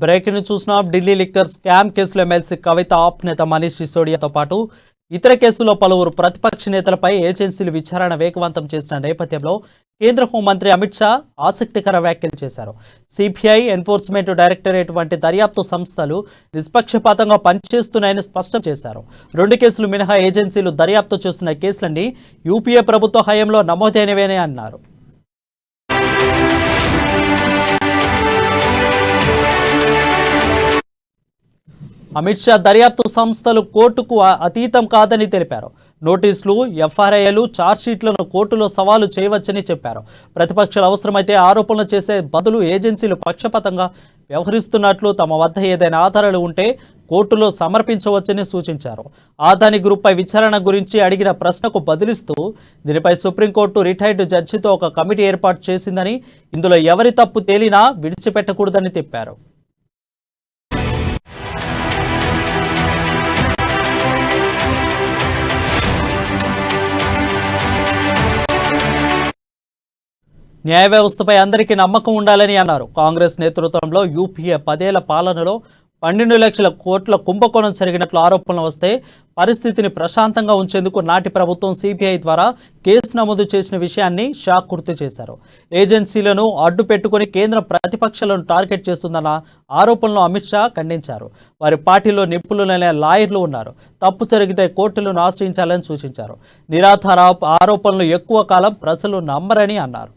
Breaking చూసినాం. Delhi liquor scam కేసులో MLC కవిత ఆప్ నేత మనీష్ సిసోడియాతో పాటు ఇతర కేసుల్లో పలువురు ప్రతిపక్ష నేతలపై ఏజెన్సీలు విచారణ వేగవంతం చేసిన నేపథ్యంలో కేంద్ర హోంమంత్రి అమిత్ షా ఆసక్తికర వ్యాఖ్యలు చేశారు. సిబిఐ, ఎన్ఫోర్స్మెంట్ డైరెక్టరేట్ వంటి దర్యాప్తు సంస్థలు నిష్పక్షపాతంగా పనిచేస్తున్నాయని స్పష్టం చేశారు. 2 కేసులు మినహా ఏజెన్సీలు దర్యాప్తు చేస్తున్న కేసులన్నీ యూపీఏ ప్రభుత్వ హయాంలో నమోదైనవేనని అన్నారు. అమిత్ షా దర్యాప్తు సంస్థలు కోర్టుకు అతీతం కాదని తెలిపారు. నోటీసులు, ఎఫ్ఐఆర్లు, ఛార్జ్షీట్లను కోర్టులో సవాలు చేయవచ్చని చెప్పారు. ప్రతిపక్షాలు అవసరమైతే ఆరోపణలు చేసే బదులు ఏజెన్సీలు పక్షపాతంగా వ్యవహరిస్తున్నట్లు తమ వద్ద ఏదైనా ఆధారాలు ఉంటే కోర్టులో సమర్పించవచ్చని సూచించారు. ఆదాని గ్రూప్పై విచారణ గురించి అడిగిన ప్రశ్నకు బదులిస్తూ దీనిపై సుప్రీంకోర్టు రిటైర్డ్ జడ్జితో ఒక కమిటీ ఏర్పాటు చేసిందని, ఇందులో ఎవరి తప్పు తేలినా విడిచిపెట్టకూడదని చెప్పారు. న్యాయ వ్యవస్థపై అందరికీ నమ్మకం ఉండాలని అన్నారు. కాంగ్రెస్ నేతృత్వంలో యూపీఏ 10 ఏళ్ల పాలనలో 12 లక్షల కోట్ల కుంభకోణం జరిగినట్లు ఆరోపణలు వస్తే పరిస్థితిని ప్రశాంతంగా ఉంచేందుకు నాటి ప్రభుత్వం సిబిఐ ద్వారా కేసు నమోదు చేసిన విషయాన్ని షా గుర్తు చేశారు. ఏజెన్సీలను అడ్డు పెట్టుకుని కేంద్ర ప్రతిపక్షాలను టార్గెట్ చేస్తుందన్న ఆరోపణలను అమిత్ షా ఖండించారు. వారి పార్టీలో నిపుణులైన లాయర్లు ఉన్నారు. తప్పు జరిగితే కోర్టులను ఆశ్రయించాలని సూచించారు. నిరాధార ఆరోపణలు ఎక్కువ కాలం ప్రజలు నమ్మరని అన్నారు.